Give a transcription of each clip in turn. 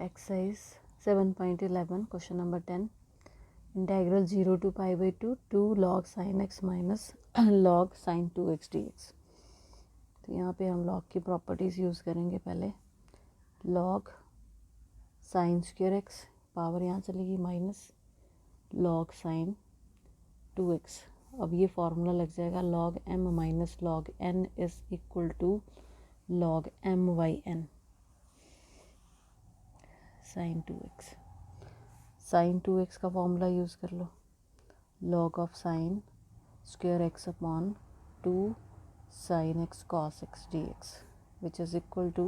Exercise 7.11, question number 10. Integral 0 to pi by 2 log sin x minus log sin 2x dx. तो यहाँ पे हम log की properties use करेंगे पहले. log sin square x, power यहाँ चलेगी माइनस log sin 2x. अब ये फार्मूला लग जाएगा log m minus log n is equal to log m y n sin 2x. sin 2x का फॉर्मूला यूज़ कर लो. log of sin square x upon 2 sin x cos x dx which is equal to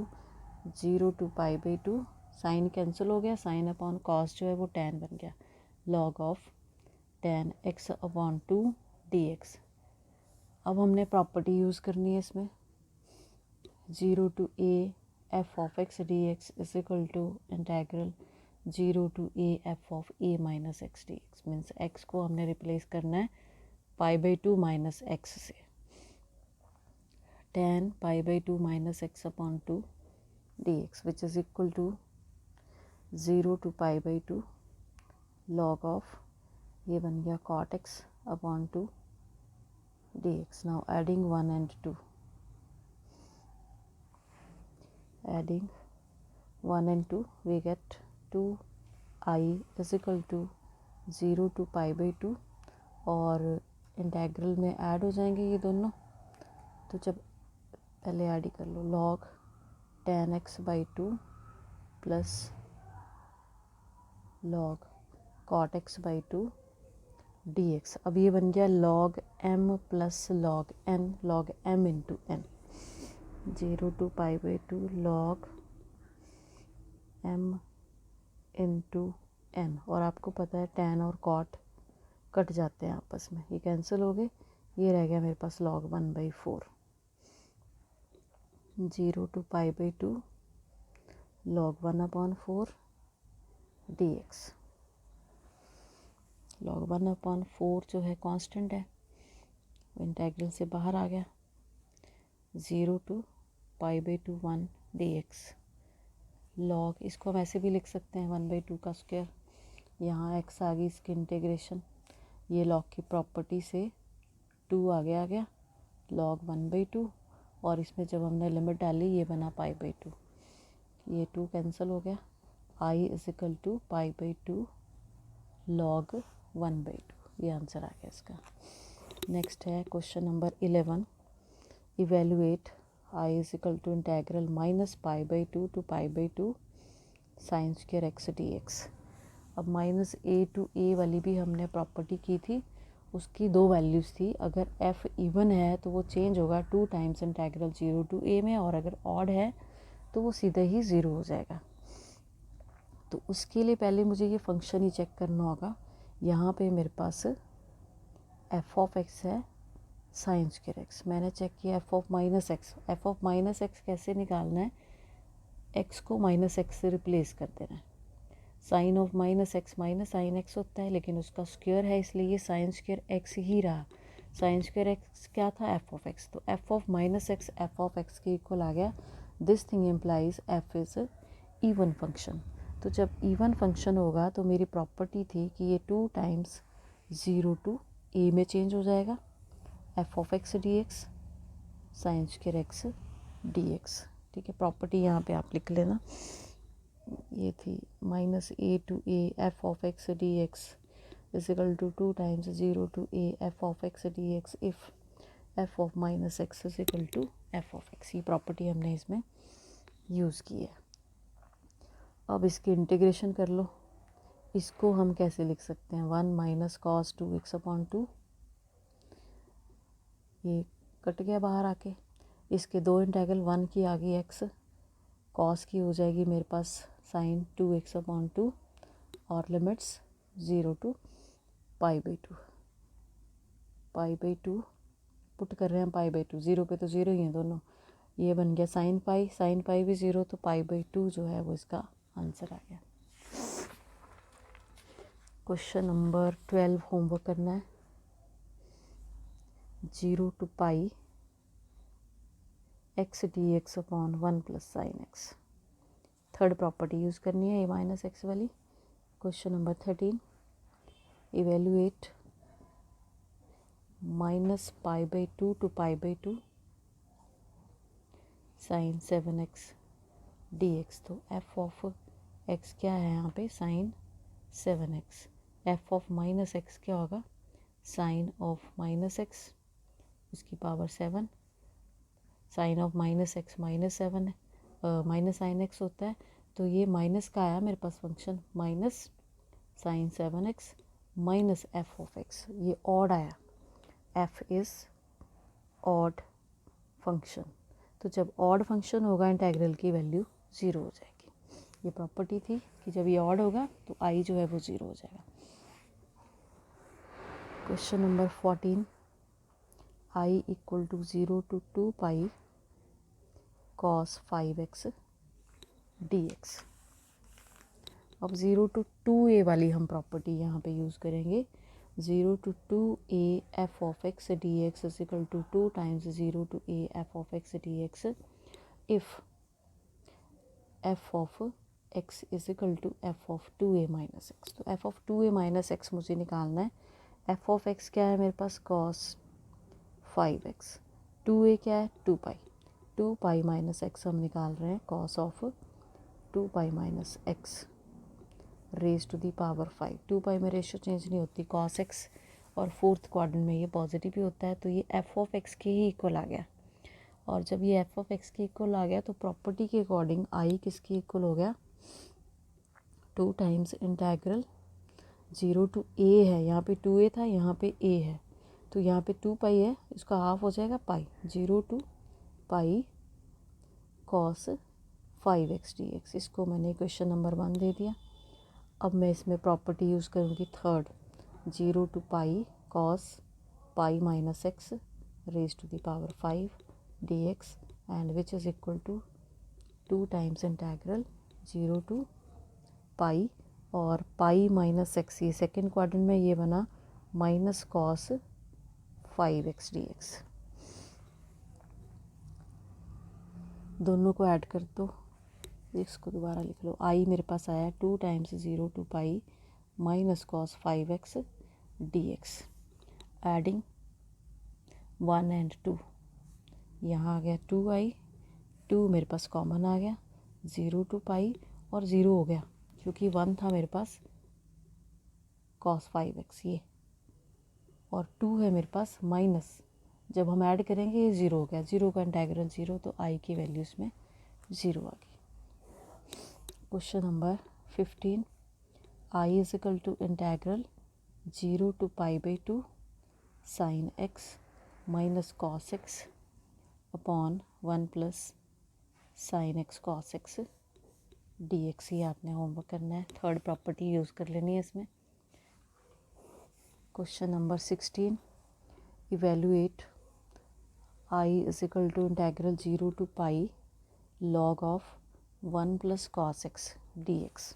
0 to pi by 2. Sine cancel हो गया, sine upon cos जो है वो tan बन गया. log of tan x upon 2 dx. अब हमने प्रॉपर्टी यूज़ करनी है इसमें. 0 to a f of x dx is equal to integral 0 to a f of a minus x dx. Means x को हमने रिप्लेस करना है पाई बाई 2 माइनस एक्स से. tan pi by 2 minus x upon 2 dx which is equal to 0 to pi by 2 log of ये बन गया cot x upon 2 dx. Now adding 1 and 2. Adding 1 and 2 we get 2i is equal to 0 to pi by 2 और integral में add हो जाएंगे ये दोनों. तो जब पहले ऐड ही कर लो log tan x by 2 plus log cot x by 2 dx. अब ये बन गया log m plus log m into n. 0 to pi by 2 log m into n. और आपको पता है tan और cot कट जाते हैं आपस में, ये कैंसिल हो गए. ये रह गया मेरे पास log 1/4. 0 to pi by 2 log 1/4 dx. log 1/4 जो है कांस्टेंट है, इंटेग्रल से बाहर आ गया. 0 to pi by 2 1 dx. log इसको हम ऐसे भी लिख सकते हैं 1/2 का स्क्वायर. यहाँ x आ गई इसकी इंटीग्रेशन. ये log की प्रॉपर्टी से 2 आगे आ गया log 1/2 और इसमें जब हमने लिमिट डाली ये बना पाई बाई 2. ये 2 कैंसिल हो गया. i is equal to pi by 2 log 1/2. ये आंसर आ गया इसका. नेक्स्ट है question number 11. Evaluate i is equal to integral minus pi by 2 to pi by 2 sine square x dx. अब माइनस a to a वाली भी हमने property की थी. उसकी दो वैल्यूज़ थी. अगर f इवन है तो वो चेंज होगा 2 टाइम्स इंटेग्रल 0 to a में, और अगर ऑड है तो वो सीधे ही 0 हो जाएगा. तो उसके लिए पहले मुझे ये फंक्शन ही चेक करना होगा. यहाँ पे मेरे पास f ऑफ x है साइन स्क्वायर एक्स. मैंने चेक किया f of minus x. f of minus x कैसे निकालना है? x को माइनस एक्स से रिप्लेस कर देना है. Sine of minus x minus sine x होता है, लेकिन उसका स्क्वायर है इसलिए ये साइन स्क्वायर एक्स ही रहा. साइन स्क्वायर एक्स क्या था? f of x. तो f of minus x f of x के इक्वल आ गया. This thing implies f is even function. तो जब इवन फंक्शन होगा तो मेरी प्रॉपर्टी थी कि ये 2 टाइम्स 0 to a में चेंज हो जाएगा. f of x d x sign square x d x. ठीक है, प्रॉपर्टी यहाँ पे आप लिख लेना. ये थी minus a to a f of x d x is equal to 2 times 0 to a f of x d x if f of minus x is equal to f of x. ये property हमने इसमें use की है. अब इसकी integration कर लो. इसको हम कैसे लिख सकते हैं? 1 माइनस कॉस 2x अपॉन 2. ये कट गया बाहर आके. इसके दो इंटेग्रल, 1 की आ गई x, कॉस की हो जाएगी मेरे पास साइन 2x अपॉन 2 और limits 0 to pi by 2. Pi by 2 put कर रहे हैं पाई बाई 2. 0 पे तो 0 ही हैं दोनों. ये बन गया साइन पाई भी 0, तो पाई बाई 2 जो है वो इसका आंसर आ गया. क्वेश्चन नंबर 12 होमवर्क करना है. 0 to pi x dx upon 1 plus sine x. Third property use करनी है, ए माइनस एक्स वाली। Question number 13, evaluate minus pi by 2 to pi by 2 sine 7x dx। तो एफ ऑफ एक्स क्या है यहाँ पे, sine 7x। F of minus x क्या होगा, साइन ऑफ माइनस एक्स, इसकी power 7। Sine of minus x -7 है, माइनस साइन एक्स होता है, तो ये माइनस का आया मेरे पास function, minus sine 7x minus f of x, ये ऑड आया, एफ इज़ ऑड फंक्शन। तो जब ऑड फंक्शन होगा इंटेग्रल की वैल्यू 0 हो जाएगी। ये प्रॉपर्टी थी कि जब ये ऑड होगा तो आई जो है वो 0 हो जाएगा। Question number 14, I equal to 0 to 2 pi cos 5x dx। अब 0 to 2a वाली हम प्रॉपर्टी यहाँ पे यूज़ करेंगे। 0 to 2a f of x dx is equal to 2 times 0 to a f of x dx if f of x is equal to f of 2a minus x। तो f of 2a minus x मुझे निकालना है। f of x क्या है मेरे पास, cos 5x। 2a क्या है, 2 पाई। 2 pi minus x हम निकाल रहे हैं, cos of 2 pi minus x raise to the power 5। 2 pi में रेशो चेंज नहीं होती, cos x और फोर्थ क्वाड्रेंट में ये पॉजिटिव ही होता है, तो ये एफ ऑफ एक्स के ही इक्वल आ गया। और जब ये एफ ऑफ एक्स के इक्वल आ गया तो प्रॉपर्टी के अकॉर्डिंग आई किसके इक्वल हो गया, 2 टाइम्स इंटेग्रल 0 टू a है, यहाँ पे 2a था, यहाँ पे a है, तो यहाँ पे 2 पाई है, इसका हाफ हो जाएगा pi, 0 to pi cos 5x dx। इसको मैंने क्वेश्चन नंबर 1 दे दिया। अब मैं इसमें प्रॉपर्टी यूज़ करूँगी third, 0 to pi cos pi minus x raise to the power 5 dx and which is equal to 2 times integral 0 to pi और pi minus x, ये second quadrant में ये बना माइनस cos 5x dx। दोनों को add कर दो, इसको दोबारा लिख लो। आई मेरे पास आया 2 times 0 to pi minus cos 5x dx, adding 1 and 2, यहाँ आ गया 2i, 2 मेरे पास कॉमन आ गया, 0 टू पाई और 0 हो गया क्योंकि 1 था मेरे पास cos 5x ये, और 2 है मेरे पास माइनस, जब हम ऐड करेंगे ये 0 हो गया, 0 का इंटेग्रल 0, तो आई की वैल्यू इसमें 0 आ गई। Question number 15, I is equal to integral 0 to pi by 2 sine x minus cos x upon 1 plus sine x cos x d x. ये आपने होमवर्क करना है, थर्ड प्रॉपर्टी यूज़ कर लेनी है इसमें। Question number 16, evaluate I is equal to integral 0 to pi log of 1 plus cos x d x.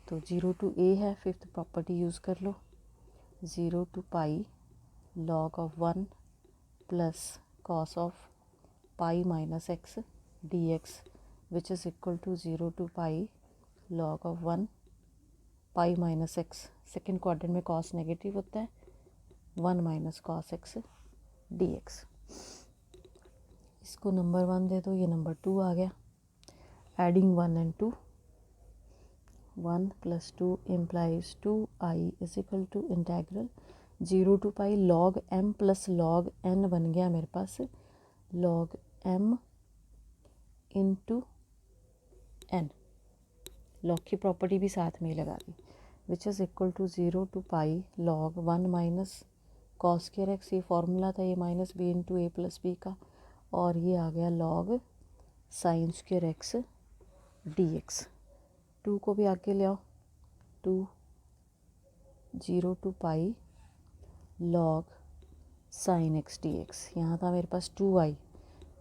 तो 0 to a है, फिफ्थ प्रॉपर्टी यूज़ कर लो, 0 to pi log of 1 plus cos of pi minus x d x which is equal to 0 to pi log of 1 pi minus x, second quadrant में cos negative होता है, 1 minus cos x d x. इसको number 1 दे दो, ये number 2 आ गया, adding 1 and 2, 1 plus 2 implies 2i is equal to integral 0 to pi log m plus log n बन गया मेरे पास log m into n, log की प्रॉपर्टी भी साथ में ही लगा दी, which is equal to 0 to pi log 1 minus cos square x, ये फॉर्मूला था, ये minus B into A plus B का, और ये आ गया log sine square x d x. 2 को भी आगे ले आओ, 2 0 to pi log sine x d x, यहाँ था मेरे पास 2i,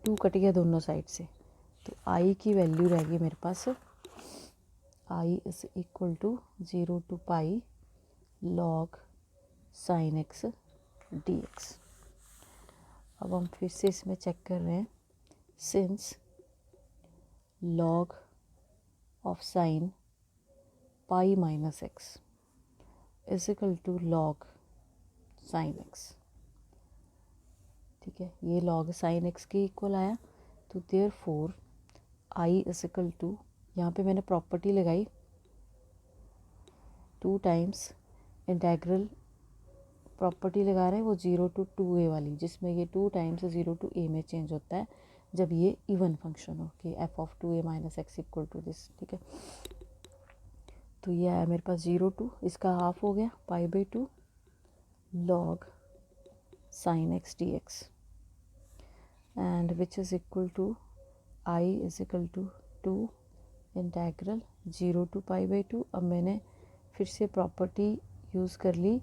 2 कट गया दोनों साइड से, तो i की वैल्यू रहेगी मेरे पास, i is equal to 0 to pi log sine x d x. अब हम फिर से इसमें चेक कर रहे हैं, since log of sine pi minus x is equal to log sine x. ठीक है, ये लॉग साइन एक्स के इक्वल आया, तो therefore I is equal to, यहाँ पे मैंने प्रॉपर्टी लगाई 2 टाइम्स इंटेग्रल, प्रॉपर्टी लगा रहे हैं वो 0 to 2a वाली, जिसमें ये 2 टाइम्स 0 to a में चेंज होता है जब ये इवन फंक्शन हो कि f of 2a minus x equal to this. ठीक है, तो ये आया मेरे पास 0 to, इसका हाफ हो गया pi by 2 log sine x d x, and which is equal to I is equal to 2 integral 0 to pi by 2। अब मैंने फिर से प्रॉपर्टी यूज़ कर ली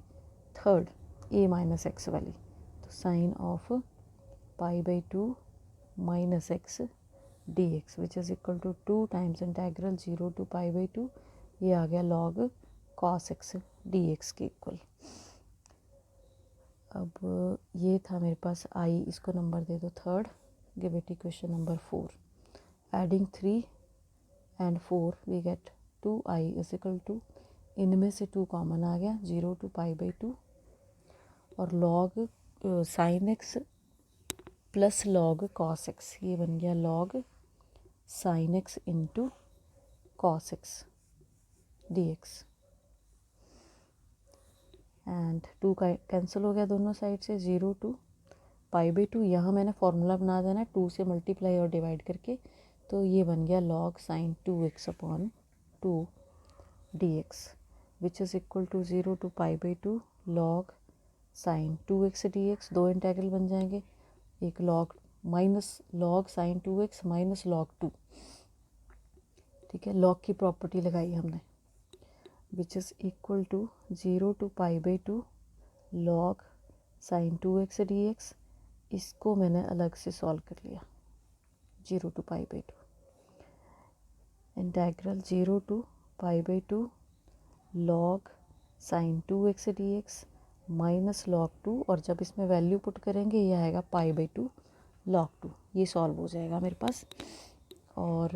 थर्ड a माइनस एक्स वाली, तो sine of pi by 2 minus x d x which is equal to 2 times integral 0 to pi by 2, ये आ गया log cos x d x के इक्वल। अब ये था मेरे पास आई, इसको नंबर दे दो third, give it equation number 4। Adding 3 and 4 we get 2i is equal to, इनमें से 2 कॉमन आ गया 0 to पाई बाई 2, और log sine x plus log cos x, ये बन गया log sine x into cos x d x, and 2 का cancel हो गया दोनों साइड से, 0 to पाई बाई 2, यहाँ मैंने फार्मूला बना देना है 2 से मल्टीप्लाई और डिवाइड करके, तो ये बन गया log sine 2x upon 2 d x which is equal to 0 to pi by 2 log sine 2x d x, दो इंटेग्रल बन जाएंगे, एक log minus log sine 2x minus log 2। ठीक है, लॉग की प्रॉपर्टी लगाई हमने, which is equal to 0 to pi by 2 log sine 2x d x, इसको मैंने अलग से सॉल्व कर लिया 0 to pi by 2 integral 0 to pi by 2 log sine 2x d x minus log 2, और जब इसमें वैल्यू पुट करेंगे ये आएगा पाई बाई 2 लॉग 2, ये सॉल्व हो जाएगा मेरे पास। और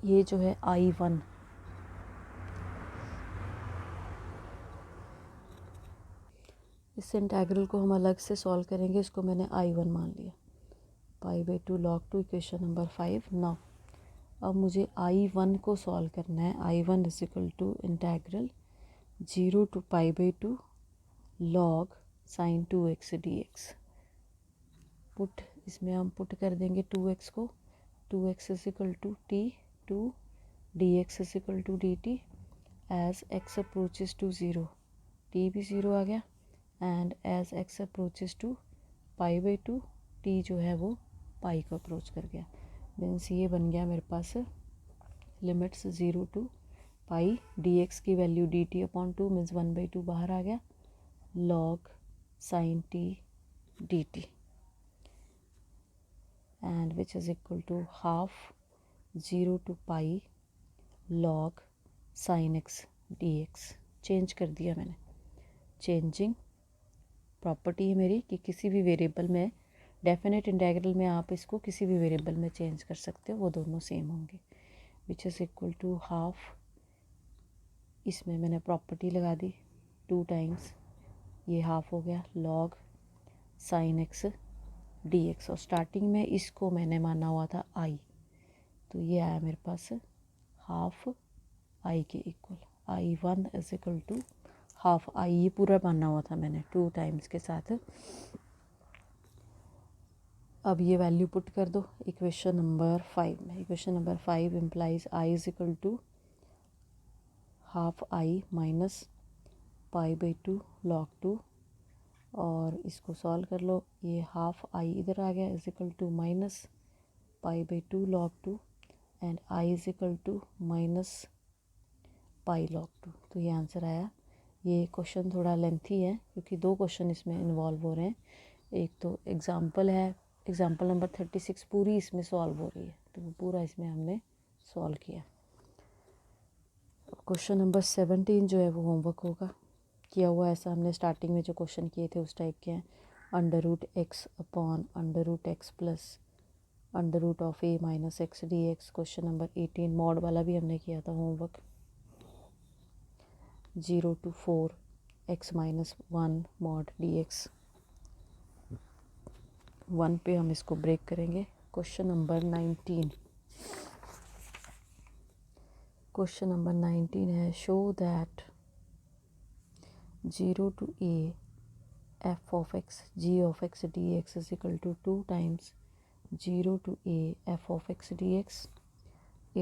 ये जो है I1, इस इंटेग्रल को हम अलग से सॉल्व करेंगे, इसको मैंने I1 मान लिया, pi by 2 log 2, equation number 5। Now अब मुझे I1 को सॉल्व करना है, I1 is equal to integral 0 to pi by 2 log sine 2x d x, put इसमें हम पुट कर देंगे 2x को, 2x is equal to t, 2 d x is equal to d t, as x approaches to 0 t भी 0 आ गया, and as x approaches to pi by 2 T जो है वो पाई को अप्रोच कर गया, मीन्स ये बन गया मेरे पास limits 0 to pi, d x की value d t upon 2 means 1/2 बाहर आ गया, log sine t d t, and which is equal to half 0 to pi log sine x d x. Change कर दिया मैंने, चेंजिंग प्रॉपर्टी है मेरी कि किसी भी वेरिएबल में, डेफिनेट इंटेग्रल में आप इसको किसी भी वेरिएबल में चेंज कर सकते हो, वो दोनों सेम होंगे, which is equal to half, इसमें मैंने प्रॉपर्टी लगा दी 2 टाइम्स, ये हाफ हो गया log sine x d x, और स्टार्टिंग में इसको मैंने माना हुआ था आई, तो ये आया मेरे पास हाफ आई के equal, I1 is equal to half I, ये पूरा माना हुआ था मैंने 2 टाइम्स के साथ। अब ये वैल्यू पुट कर दो इक्वेशन नंबर 5 में, equation number 5 implies I is equal to half I minus pi by 2 log 2, और इसको सॉल्व कर लो, ये हाफ आई इधर आ गया is equal to minus pi by 2 log 2, and I is equal to minus pi log 2, तो ये answer आया। ये क्वेश्चन थोड़ा लेंथी है क्योंकि 2 क्वेश्चन इसमें इन्वॉल्व हो रहे हैं, एक तो एग्ज़ाम्पल है, एग्ज़ाम्पल नंबर 36 पूरी इसमें सॉल्व हो रही है, तो वो पूरा इसमें हमने सॉल्व किया। क्वेश्चन नंबर 17 जो है वो होमवर्क होगा, किया हुआ ऐसा हमने स्टार्टिंग में जो क्वेश्चन किए थे उस टाइप के हैं, under root x upon under root x plus under root of a minus x d x. Question number 18 mod वाला भी हमने किया था homework. 0 to 4 x minus 1 mod d x. 1 पे हम इसको ब्रेक करेंगे। Question number 19। क्वेश्चन नंबर 19 है show that 0 to a f of x g of x dx is equal to 2 times 0 to a f of x dx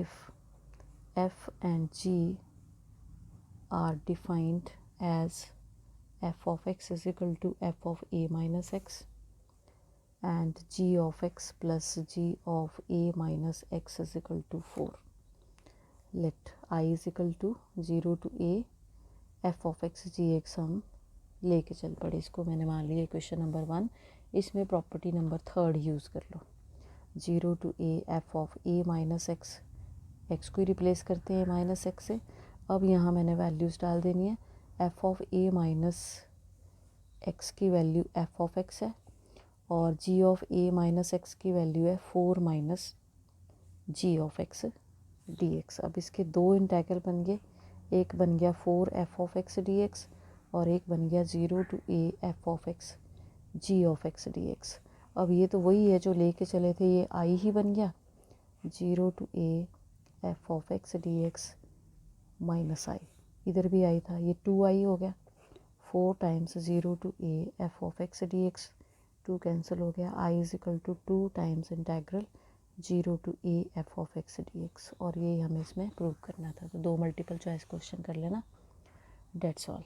if f and g are defined as f of x is equal to f of a minus x and g of x plus g of a minus x is equal to 4. Let I is equal to 0 to a f of x g x हम लेके चल पड़े। इसको मैंने मान लिया question number 1। इसमें property number 3 use कर लो। 0 to a f of a minus x, x को ही रिप्लेस करते हैं माइनस एक्स से। अब यहाँ मैंने वैल्यूज़ डाल देनी है। f of a minus x की वैल्यू f of x है और g of a minus x की वैल्यू है 4 minus g of x dx। अब इसके दो इंटेग्रल बन गए, एक बन गया 4 f of x dx और एक बन गया 0 to a f of x g of x dx। अब ये तो वही है जो लेके चले थे, ये i ही बन गया। 0 to a f of x dx minus i, इधर भी i था, ये 2i हो गया। 4 times 0 to a f of x dx, 2 cancel हो गया। i is equal to 2 times integral 0 to a f of x dx। और ये हमें इसमें प्रूव करना था। तो 2 मल्टीपल चॉइस क्वेश्चन कर लेना। That's all.